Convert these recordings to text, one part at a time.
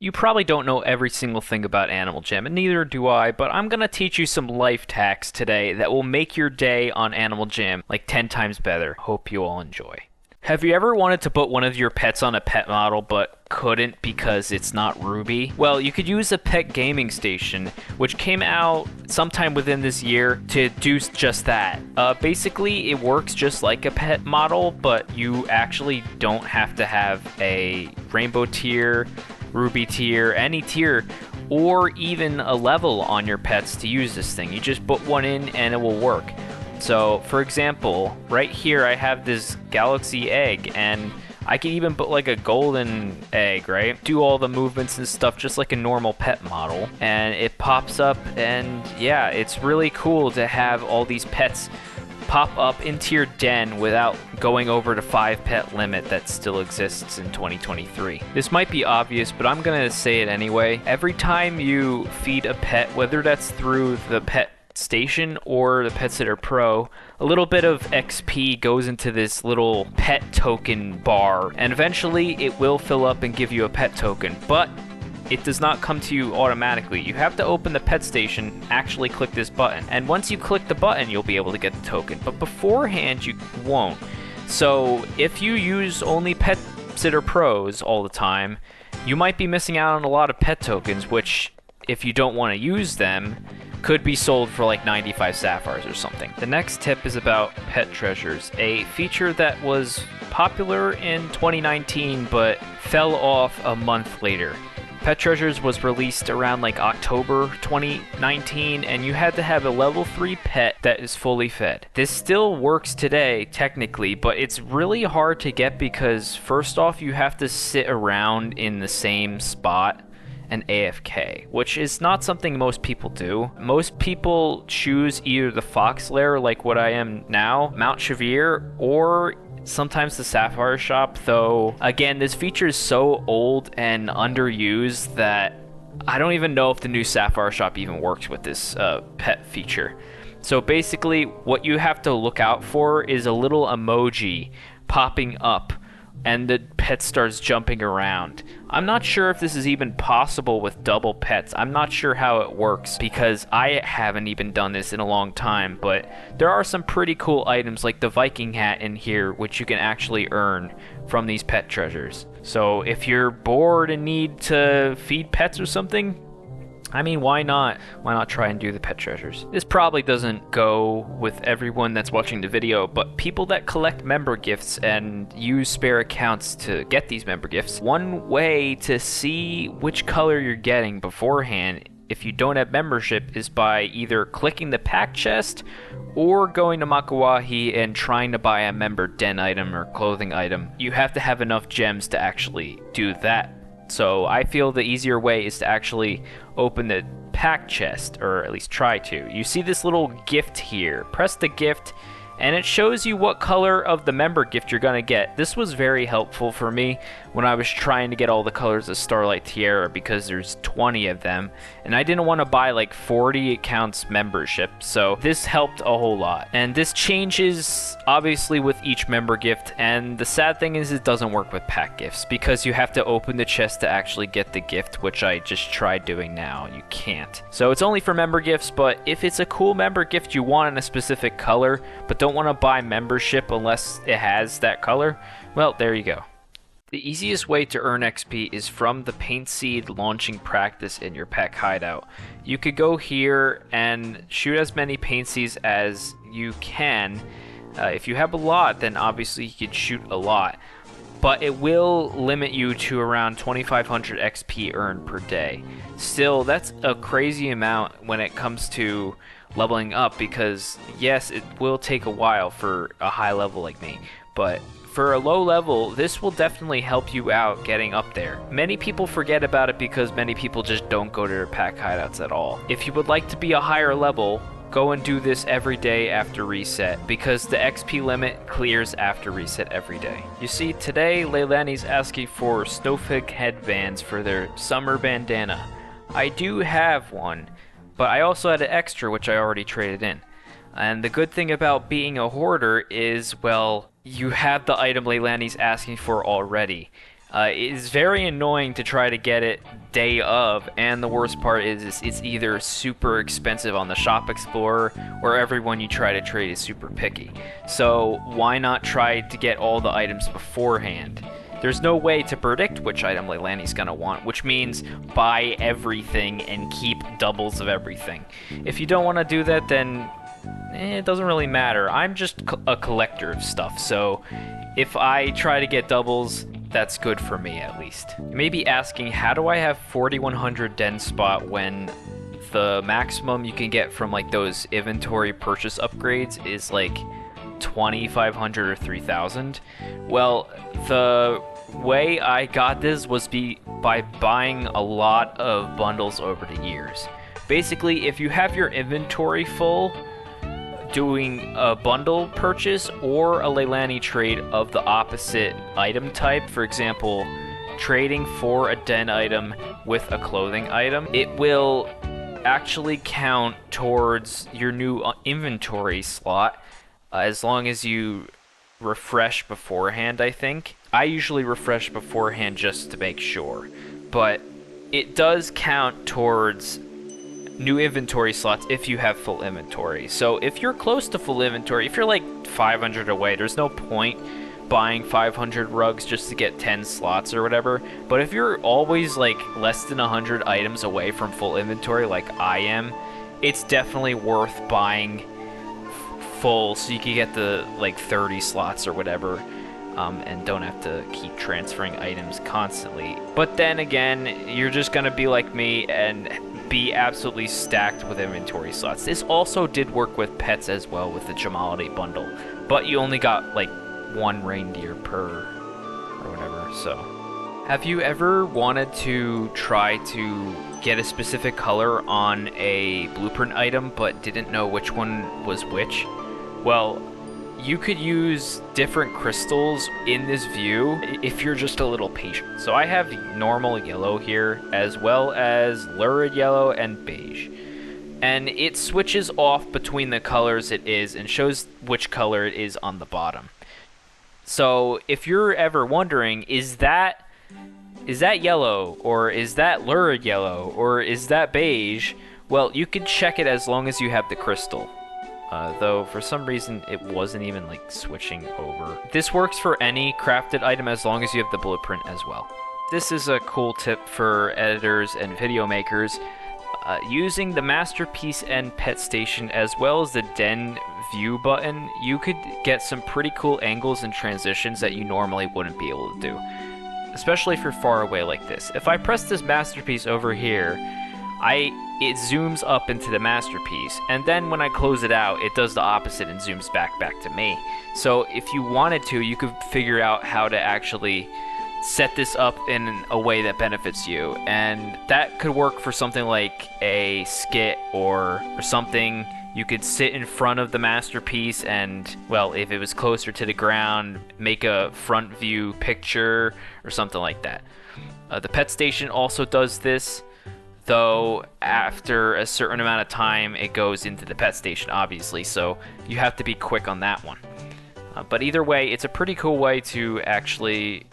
You probably don't know every single thing about Animal Jam, and neither do I, but I'm gonna teach you some life hacks today that will make your day on Animal Jam like 10 times better. Hope you all enjoy. Have you ever wanted to put one of your pets on a pet model but couldn't because it's not Ruby? Well, you could use a pet gaming station, which came out sometime within this year to do just that. Basically, it works just like a pet model, but you actually don't have to have a rainbow tier, Ruby tier, any tier, or even a level on your pets to use this thing. You just put one in and it will work. So, for example, right here I have this galaxy egg, and I can even put like a golden egg, right? Do all the movements and stuff just like a normal pet model, and it pops up, and yeah, it's really cool to have all these pets pop up into your den without going over the 5 pet limit that still exists in 2023. This might be obvious, but I'm gonna say it anyway. Every time you feed a pet, whether that's through the pet station or the Pet Sitter Pro, a little bit of XP goes into this little pet token bar, and eventually it will fill up and give you a pet token, but it does not come to you automatically. You have to open the pet station, actually click this button, and once you click the button you'll be able to get the token, but beforehand you won't. So if you use only Pet Sitter Pros all the time, you might be missing out on a lot of pet tokens, which, if you don't want to use them, could be sold for like 95 sapphires or something. The next tip is about pet treasures, a feature that was popular in 2019 but fell off a month later. Pet Treasures was released around like October 2019, and you had to have a level 3 pet that is fully fed. This still works today, technically, but it's really hard to get because first off, you have to sit around in the same spot and AFK, which is not something most people do. Most people choose either the Fox Lair, like what I am now, Mount Chevere, or sometimes the Sapphire Shop, though again, this feature is so old and underused that I don't even know if the new Sapphire Shop even works with this pet feature. So basically, what you have to look out for is a little emoji popping up and the pet starts jumping around. I'm not sure if this is even possible with double pets. I'm not sure how it works because I haven't even done this in a long time, but there are some pretty cool items like the Viking hat in here which you can actually earn from these pet treasures. So if you're bored and need to feed pets or something, I mean, why not? Why not try and do the pet treasures? This probably doesn't go with everyone that's watching the video, but people that collect member gifts and use spare accounts to get these member gifts, one way to see which color you're getting beforehand if you don't have membership is by either clicking the pack chest or going to Makuahi and trying to buy a member den item or clothing item. You have to have enough gems to actually do that. So I feel the easier way is to actually open the pack chest, or at least try to. You see this little gift here. Press the gift and it shows you what color of the member gift you're gonna get. This was very helpful for me when I was trying to get all the colors of Starlight Tiara because there's 20 of them and I didn't want to buy like 40 accounts membership, so this helped a whole lot. And this changes obviously with each member gift, and the sad thing is it doesn't work with pack gifts because you have to open the chest to actually get the gift, which I just tried doing now. You can't. So it's only for member gifts, but if it's a cool member gift you want in a specific color but don't want to buy membership unless it has that color, well, there you go. The easiest way to earn XP is from the Paint Seed launching practice in your pack hideout. You could go here and shoot as many Paint Seeds as you can. If you have a lot, then obviously you could shoot a lot, but it will limit you to around 2,500 XP earned per day. Still, that's a crazy amount when it comes to leveling up because yes, it will take a while for a high level like me, but for a low level, this will definitely help you out getting up there. Many people forget about it because many people just don't go to their pack hideouts at all. If you would like to be a higher level, go and do this every day after reset because the XP limit clears after reset every day. You see, today Leilani's asking for snowflake headbands for their summer bandana. I do have one, but I also had an extra which I already traded in. And the good thing about being a hoarder is, well, you have the item Leilani's asking for already. It is very annoying to try to get it day of, and the worst part is it's either super expensive on the Shop Explorer or everyone you try to trade is super picky. So why not try to get all the items beforehand? There's no way to predict which item Leilani's gonna want, which means buy everything and keep doubles of everything. If you don't want to do that, then it doesn't really matter. I'm just a collector of stuff, so if I try to get doubles, that's good for me at least. You may be asking, how do I have 4100 den spot when the maximum you can get from like those inventory purchase upgrades is like 2500 or 3000? Well, the way I got this was by buying a lot of bundles over the years. Basically, if you have your inventory full, doing a bundle purchase or a Leilani trade of the opposite item type, for example, trading for a den item with a clothing item, it will actually count towards your new inventory slot as long as you refresh beforehand, I think. I usually refresh beforehand just to make sure, but it does count towards new inventory slots if you have full inventory. So if you're close to full inventory, if you're like 500 away, there's no point buying 500 rugs just to get 10 slots or whatever. But if you're always like less than 100 items away from full inventory like I am, it's definitely worth buying full so you can get the like 30 slots or whatever, and don't have to keep transferring items constantly. But then again, you're just gonna be like me and be absolutely stacked with inventory slots. This also did work with pets as well with the Jamality bundle, but you only got like one reindeer per or whatever. So have you ever wanted to try to get a specific color on a blueprint item but didn't know which one was which? Well, you could use different crystals in this view if you're just a little patient. So I have normal yellow here, as well as lurid yellow and beige. And it switches off between the colors it is and shows which color it is on the bottom. So if you're ever wondering, is that yellow, or is that lurid yellow, or is that beige? Well, you can check it as long as you have the crystal. Though for some reason it wasn't even like switching over. This works for any crafted item as long as you have the blueprint as well. This is a cool tip for editors and video makers. Using the masterpiece and pet station as well as the den view button, you could get some pretty cool angles and transitions that you normally wouldn't be able to do, especially if you're far away like this. If I press this masterpiece over here, it zooms up into the masterpiece, and then when I close it out, it does the opposite and zooms back to me. So if you wanted to, you could figure out how to actually set this up in a way that benefits you, and that could work for something like a skit or something. You could sit in front of the masterpiece and, well, if it was closer to the ground, make a front view picture or something like that. The pet station also does this, though after a certain amount of time it goes into the pet station, obviously, so you have to be quick on that one. But either way, it's a pretty cool way to actually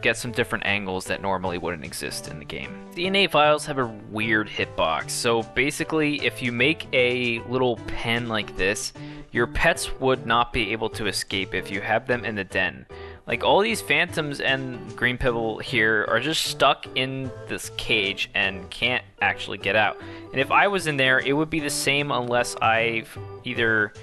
get some different angles that normally wouldn't exist in the game. DNA vials have a weird hitbox, so basically if you make a little pen like this, your pets would not be able to escape if you have them in the den. Like, all these phantoms and green pebble here are just stuck in this cage and can't actually get out. And if I was in there, it would be the same unless I've either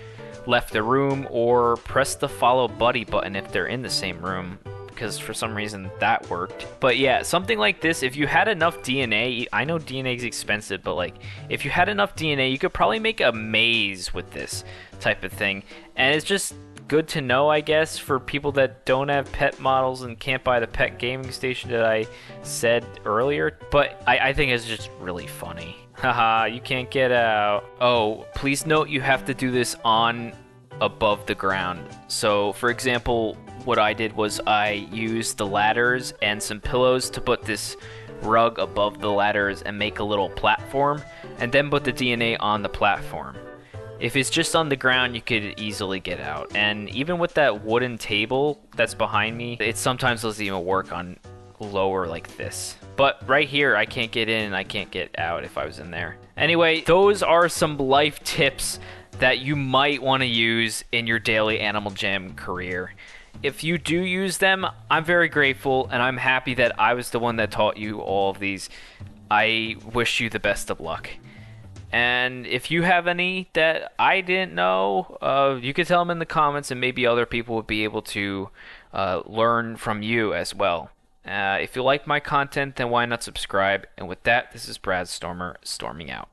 left the room or pressed the follow buddy button if they're in the same room, because for some reason that worked. But yeah, something like this, if you had enough DNA, I know DNA is expensive, but like, if you had enough DNA, you could probably make a maze with this type of thing. And it's just good to know, I guess, for people that don't have pet models and can't buy the pet gaming station that I said earlier. But I think it's just really funny. Haha, you can't get out. Oh, please note you have to do this on above the ground. So for example, what I did was I used the ladders and some pillows to put this rug above the ladders and make a little platform, and then put the DNA on the platform. If it's just on the ground, you could easily get out. And even with that wooden table that's behind me, it sometimes doesn't even work on lower like this. But right here, I can't get in and I can't get out if I was in there. Anyway, those are some life tips that you might want to use in your daily Animal Jam career. If you do use them, I'm very grateful, and I'm happy that I was the one that taught you all of these. I wish you the best of luck. And if you have any that I didn't know, you could tell them in the comments, and maybe other people would be able to learn from you as well. If you like my content, then why not subscribe? And with that, this is Brad Stormer, storming out.